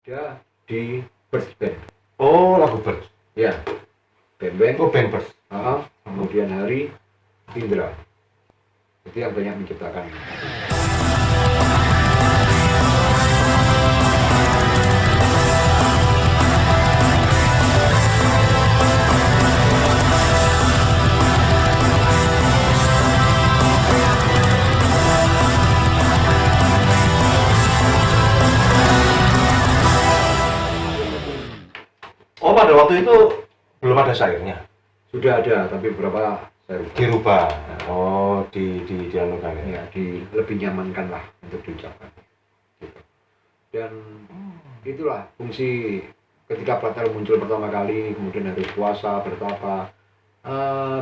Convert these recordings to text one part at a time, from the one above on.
Dia di Birds Band. Oh, lagu Birds. Ya, band-band. Oh, band Birds. Kemudian Hari Indra. Itu yang banyak menciptakan. Oh, pada waktu itu belum ada syairnya. Sudah ada, tapi beberapa saya lupa. Dirubah. Oh, dianukan ya. Ya, lebih nyamankan lah untuk diucapkan. Gitu. Dan itulah fungsi ketika Platel muncul pertama kali, kemudian harus puasa, bertapa.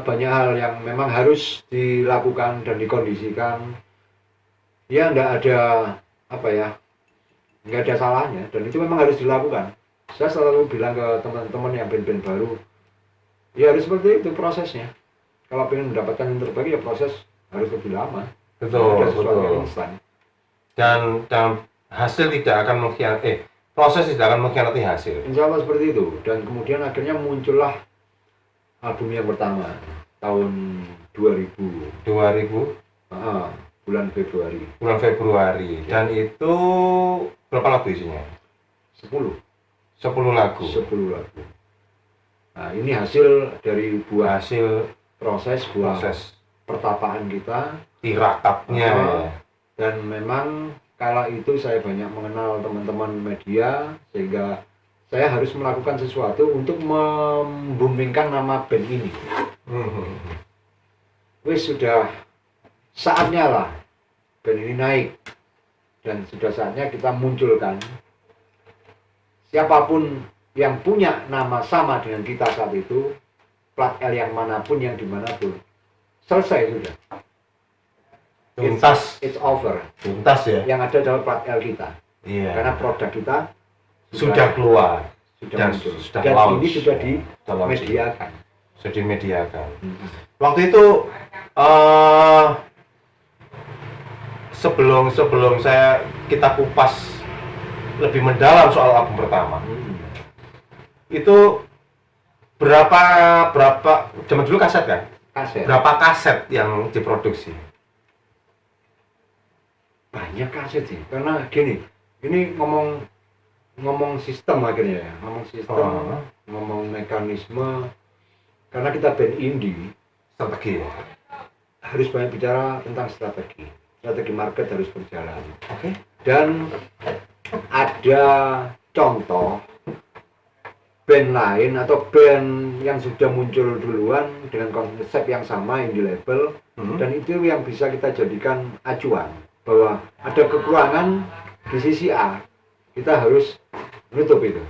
Banyak hal yang memang harus dilakukan dan dikondisikan. Ya, enggak ada nggak ada salahnya, dan itu memang harus dilakukan. Saya selalu bilang ke teman-teman yang band-band baru, ya harus seperti itu prosesnya. Kalau ingin mendapatkan yang terbaik, ya proses harus lebih lama. Betul, ada sesuatu betul. yang instan. Dan hasil tidak akan mengkhianati, proses tidak akan mengkhianati hasil. Insya Allah seperti itu. Dan kemudian akhirnya muncullah album yang pertama tahun 2000. 2000 bulan Februari. bulan Februari. Dan itu berapa lagu isinya? 10 lagu. lagu. Nah, ini hasil dari buah Hasil proses pertapaan kita, tirakatnya. dan memang kala itu saya banyak mengenal teman-teman media, sehingga saya harus melakukan sesuatu untuk memboomingkan nama band ini. Wis sudah saatnya lah band ini naik, dan sudah saatnya kita munculkan siapapun yang punya nama sama dengan kita saat itu, plat L yang manapun, yang dimanapun, selesai sudah. Tuntas. It's over. Tuntas ya. Yang ada adalah plat L kita. Iya. Karena produk kita sudah keluar. sudah Dan muncul. sudah Dan launch. ini sudah Sudah launch. dimediakan. Sudah dimediakan. Waktu itu sebelum kita kupas lebih mendalam soal album pertama. Itu berapa zaman dulu kaset kan? Kaset. Berapa kaset yang diproduksi? Banyak kaset sih. Karena gini, ini ngomong sistem akhirnya ya. Ngomong sistem, ngomong mekanisme. Karena kita band indie, Strategi ya? harus banyak bicara tentang strategi. Strategi market harus berjalan. Oke. Dan ada contoh band lain atau band yang sudah muncul duluan dengan konsep yang sama, indie label, dan itu yang bisa kita jadikan acuan bahwa ada kekurangan di sisi A, kita harus menutup itu.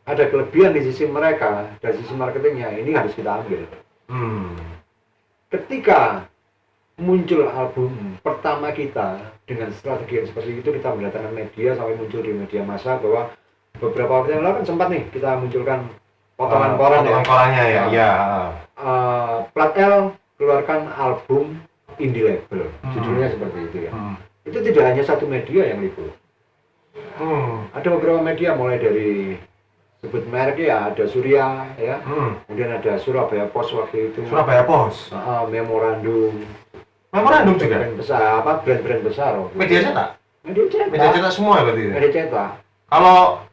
Ada kelebihan di sisi mereka, dari sisi marketingnya, ini harus kita ambil. Ketika muncul album pertama kita dengan strategi yang seperti itu, kita mendatangkan media sampai muncul di media massa, bahwa beberapa waktu yang lalu kan sempat nih kita munculkan potongan koran ya. Korannya ya. Iya. Plat L keluarkan album indie label, judulnya seperti itu ya. Itu tidak hanya satu media yang liput. Ada beberapa media, mulai dari sebut merek ya, ada Surya ya, kemudian ada Surabaya Post waktu itu. Surabaya Post. Memorandum juga. Brand besar, brand-brand besar. Media cetak. Media Media cetak semua ya berarti. Media cetak. Kalau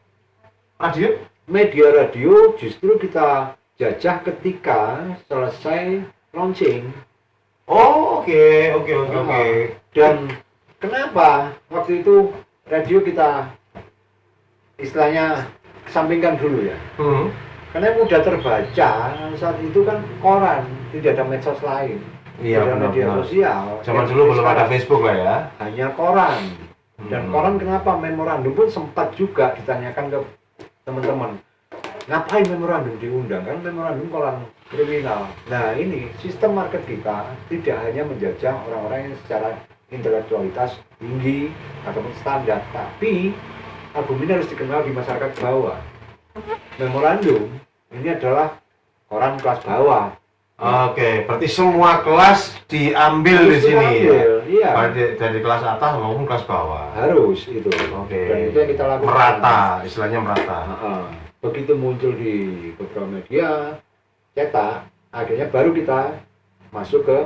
radio? Media radio justru kita jajah ketika selesai launching. Oh, oke. Dan kenapa waktu itu radio kita istilahnya sampingkan dulu ya? Karena mudah terbaca saat itu kan koran, tidak ada medsos lain. Iya, tidak ada media sosial. Zaman dulu belum ada Facebook lah ya. Hanya koran. Dan koran kenapa? Memorandum pun sempat juga ditanyakan ke teman-teman, ngapain memorandum diundang? Kan memorandum koran kriminal. Nah, ini sistem market kita tidak hanya menjajah orang-orang yang secara intelektualitas tinggi ataupun standar, tapi album ini harus dikenal di masyarakat bawah. Memorandum ini adalah koran kelas bawah Oke, berarti semua kelas diambil di Harus sini ya. diambil, iya. Baik dari kelas atas maupun kelas bawah. Harus itu. Oke. Dan itu yang kita lakukan. Merata, istilahnya merata. Begitu muncul di beberapa media cetak, akhirnya baru kita masuk ke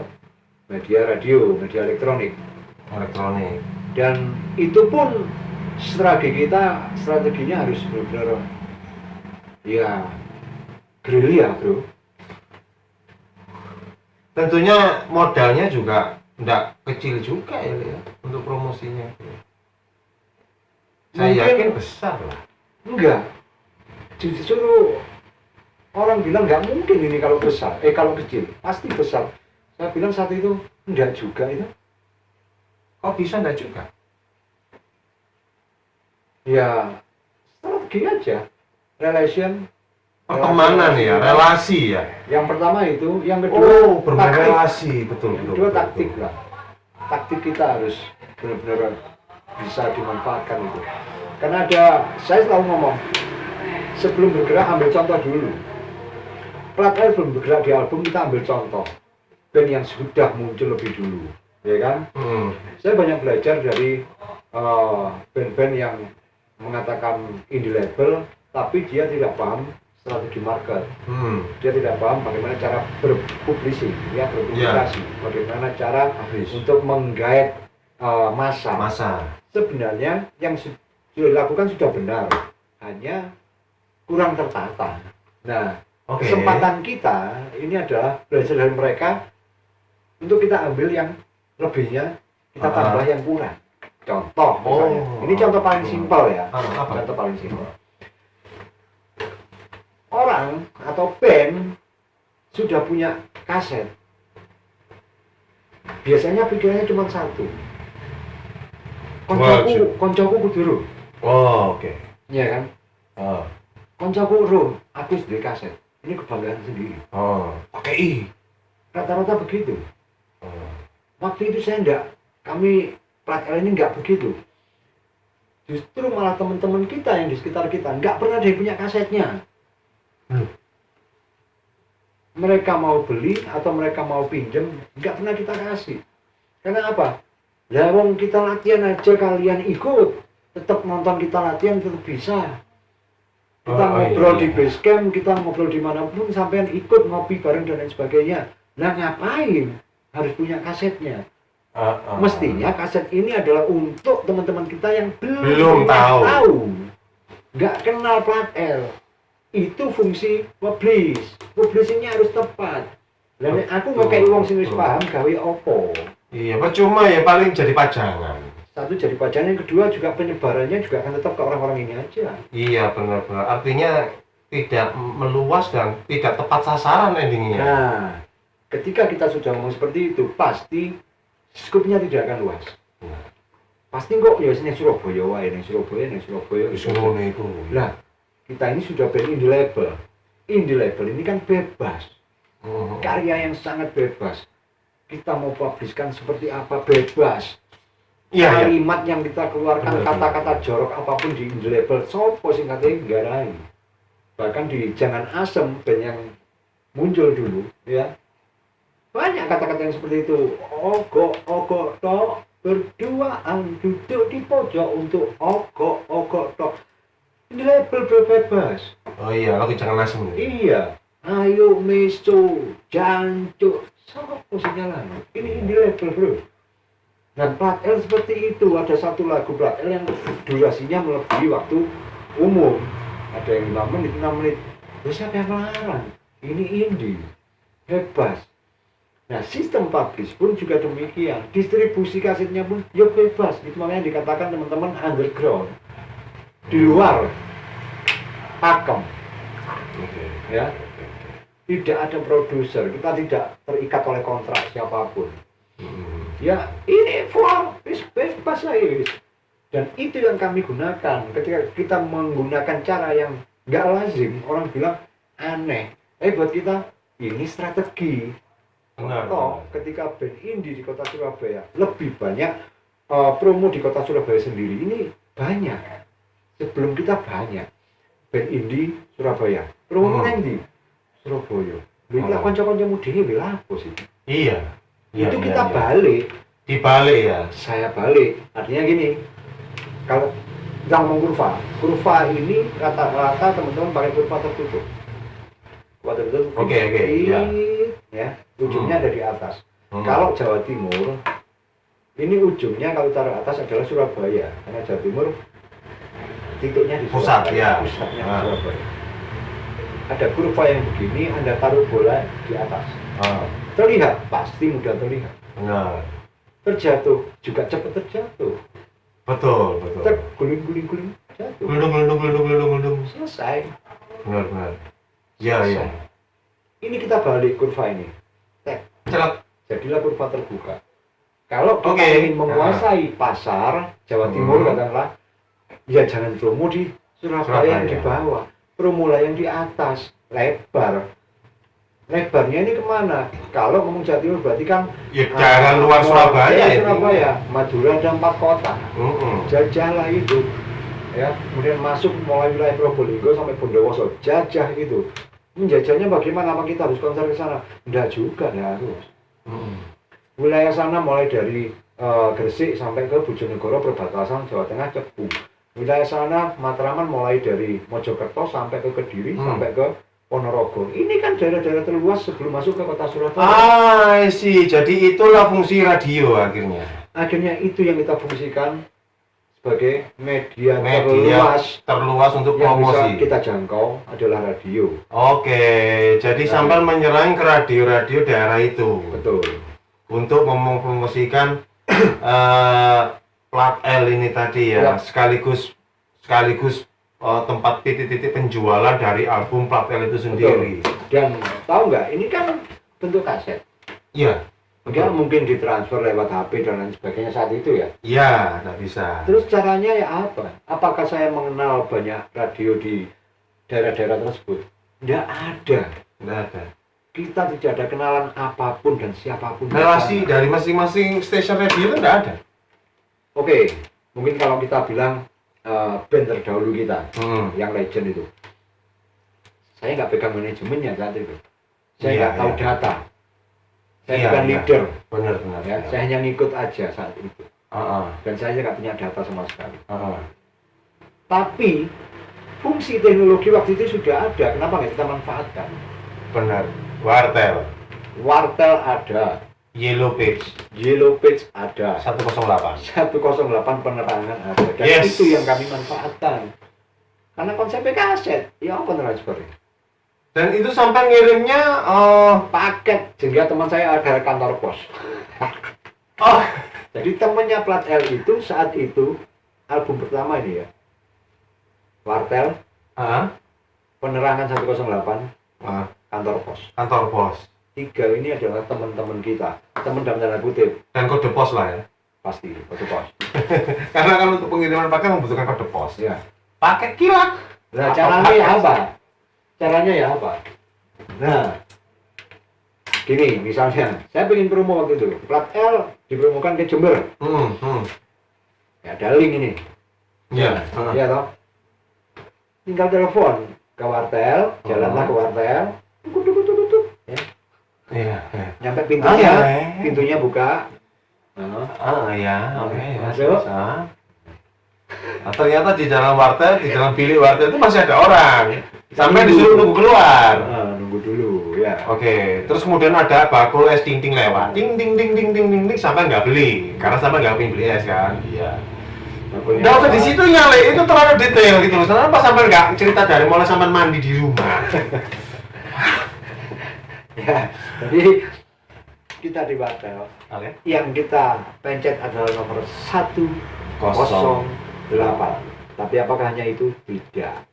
media radio, media elektronik. Elektronik. Dan itu pun strateginya harus benar-benar ya gerilya, bro. Tentunya modalnya juga tidak kecil juga ya, untuk promosinya. Saya Mungkin yakin besar lah. enggak. Justru orang bilang nggak mungkin ini kalau besar, kalau kecil, pasti besar. Saya bilang saat itu enggak juga itu. Kok bisa enggak juga? Ya strategi aja, relation, Pertemanan ya, relasi ya. yang pertama itu, yang kedua berrelasi, betul. yang kedua taktik lah. Taktik kita harus benar-benar bisa dimanfaatkan itu. Karena saya selalu ngomong, sebelum bergerak ambil contoh dulu. Plat L belum bergerak di album, kita ambil contoh band yang sudah muncul lebih dulu, ya kan? Saya banyak belajar dari band-band yang mengatakan indie label, tapi dia tidak paham strategi market. Dia tidak paham bagaimana cara berpublikasi, ya, berkomunikasi, bagaimana cara untuk menggait massa. Sebenarnya yang sudah dilakukan sudah benar, hanya kurang tertata. Nah, kesempatan kita ini adalah belajar dari mereka untuk kita ambil yang lebihnya, kita tambah yang kurang. Contoh misalnya, ini contoh paling simpel ya. Contoh paling simpel. Orang atau band sudah punya kaset, biasanya pikirannya cuma satu, koncoku kudu. Oke. Iya kan? Koncoku roh, aku di kaset. Ini kebanggaan sendiri. Pakai I. Rata-rata begitu. Waktu itu kami Plat L ini nggak begitu. Justru malah teman-teman kita yang di sekitar kita nggak pernah ada yang punya kasetnya. Mereka mau beli atau mereka mau pinjem, nggak pernah kita kasih. Karena apa? Ya wong kita latihan aja, kalian ikut, tetap nonton kita latihan tetap bisa. Kita ngobrol di base camp, kita ngobrol dimanapun, sampean ikut ngopi bareng dan lain sebagainya. Nah ngapain harus punya kasetnya? Mestinya kaset ini adalah untuk teman-teman kita yang belum tahu, nggak kenal Plat L. Itu fungsi publishingnya harus tepat. Dan aku nggak kayak uang sini paham gawe opo. Iya, percuma ya, paling jadi pajangan. Satu jadi pajangan, yang kedua juga penyebarannya juga akan tetap ke orang-orang ini aja. Iya, benar-benar. Artinya tidak meluas dan tidak tepat sasaran endingnya. Nah, ketika kita sudah ngomong seperti itu, pasti skupnya tidak akan luas. Pasti kok ya sini Surabaya wae, ning Surabaya itu. Nah, kita ini sudah band indie label. Indie label ini kan bebas. Karya yang sangat bebas. Kita mau publiskan seperti apa bebas. Kalimat yang kita keluarkan, kata-kata jorok apapun di indie label, sopo sing katanya nggarai. Bahkan di Jangan Asem, band yang muncul dulu, ya. Banyak kata-kata yang seperti itu. Ogo tok, berduaan duduk di pojok untuk ogo tok. Ini label bebas. Oh iya, lagi Jangan Asem. Iya. Ayo meso, jancuk. Sopo sing nyalan? Ini label, bro. Dan Plat L seperti itu. Ada satu lagu Plat L yang durasinya melebihi waktu umum. Ada yang 5 menit, 6 menit. Terus siapa yang melarang? Ini indie. Bebas. Nah, sistem publish pun juga demikian. Distribusi kasetnya pun ya bebas. Itu makanya dikatakan teman-teman underground. Di luar pakem, ya, tidak ada produser, kita tidak terikat oleh kontrak siapapun. Ya ini bebas aja. Dan itu yang kami gunakan. Ketika kita menggunakan cara yang nggak lazim, orang bilang aneh. Buat kita ini strategi. Contoh, ketika band indie di kota Surabaya lebih banyak promo di kota Surabaya sendiri, ini banyak. Sebelum kita banyak band indie Surabaya, promo di Surabaya. Lha lak kanca-kancamu dhewe lha apa sih? Iya. Itu kita balik. Dibalik ya. Saya balik. Artinya gini. Kalau kita ngomong kurva ini rata-rata teman-teman pakai kurva tertutup. Kurva tertutup. Oke, iya. Ya, ujungnya ada di atas. Kalau Jawa Timur ini ujungnya kalau taruh atas adalah Surabaya. Karena Jawa Timur titiknya di pusat Surabaya. ya. Pusatnya di Surabaya. Ada kurva yang begini, Anda taruh bola di atas. Terlihat, pasti mudah terlihat. Benar. Terjatuh, juga cepat terjatuh. Betul. Terguling-guling jatuh. Gelundung. Selesai. Benar. Iya. Ini kita balik kurva ini. Celat. Jadilah kurva terbuka. Kalau kita ingin menguasai pasar Jawa Timur katakanlah, ya jangan promo di Surabaya yang di bawah, promolah yang di atas, lebar. Lebarnya ini kemana? Kalau ngomong Jawa Timur berarti kan ya jangan luar Surabaya ini. Surabaya, Madura ada 4 kota. Jajahlah itu. Ya, kemudian masuk mulai wilayah Probolinggo sampai Bondowoso, jajah itu. Menjajahnya bagaimana? Apa kita harus konser ke sana? Enggak juga, enggak harus. Wilayah sana mulai dari Gresik sampai ke Bojonegoro perbatasan Jawa Tengah Cepu. Wilayah sana Matraman mulai dari Mojokerto sampai ke Kediri sampai ke Ponorogo. Ini kan daerah-daerah terluas sebelum masuk ke kota Surabaya. Sih. Jadi itulah fungsi radio akhirnya. Akhirnya itu yang kita fungsikan sebagai media terluas untuk yang promosi. Bisa kita jangkau adalah radio. Oke, jadi sampai menyerang ke radio-radio daerah itu. Betul. Untuk mempromosikan plat L ini tadi ya, sekaligus tempat titik-titik penjualan dari album plat L itu sendiri. Betul. Dan tahu nggak, ini kan bentuk kaset. Iya. Nggak mungkin ditransfer lewat HP dan lain sebagainya saat itu ya? Iya, nggak bisa. Terus caranya ya apa? Apakah saya mengenal banyak radio di daerah-daerah tersebut? Nggak ada. Nggak ada. Kita tidak ada kenalan apapun dan siapapun. Relasi dari masing-masing stasiun radio itu nggak ada. Oke, mungkin kalau kita bilang band terdahulu kita, yang legend itu, saya nggak pegang manajemennya saat itu. Saya nggak tahu data. Saya bukan leader. Benar. Ya, saya hanya ngikut aja saat itu. Dan saya nggak punya data sama sekali. Tapi fungsi teknologi waktu itu sudah ada. Kenapa nggak kita manfaatkan? Benar. Wartel ada. Yellow Page ada. 108 penerangan ada. Dan itu yang kami manfaatkan. Karena konsepnya kaset, ya apa transfer. Dan itu sampai ngirimnya paket. Sehingga teman saya ada kantor pos. Jadi temannya plat L itu saat itu album pertama ini ya. Wartel. Penerangan 108. Kantor pos. 3 ini adalah teman-teman kita. Teman dalam tanda kutip. Dan kode pos lah ya. Pasti kode pos. Karena kan untuk pengiriman paket membutuhkan kode pos. Ya. Paket kilat. Nah, caranya ya apa? Nah, gini misalnya, saya pengen promo waktu itu, plat L dipromokan ke Jember. Ya ada link ini. Iya. Iya toh. Tinggal telepon ke wartel, jalanlah ke wartel, tukuk. Ya. Iya. Nyampe pintunya buka. Masuk. Ternyata di dalam wartel, di dalam bilik wartel itu masih ada orang. Sampai disuruh nunggu keluar. Nunggu dulu ya. Oke, terus kemudian ada bakul es ting lewat. Ting sampai nggak beli. Karena sampai nggak pengen beli es kan. Iya. Nggak usah di situ nyale, itu terlalu detail gitu loh. Kenapa sampai nggak cerita dari mulai sampai mandi di rumah? Ya, jadi kita di wartel. Yang kita pencet adalah nomor 108. Tapi apakah hanya itu? Tidak.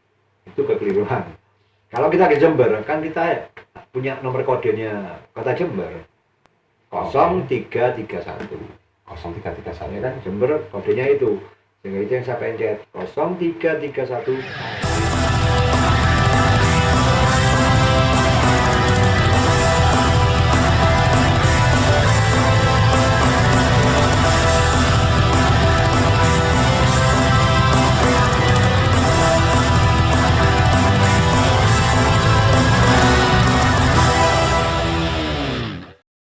Itu kekeliruan. Kalau kita ke Jember, kan kita punya nomor kodenya kota Jember. 0331. 0331. Ya kan, Jember kodenya itu. Sehingga itu yang saya pencet. 0331.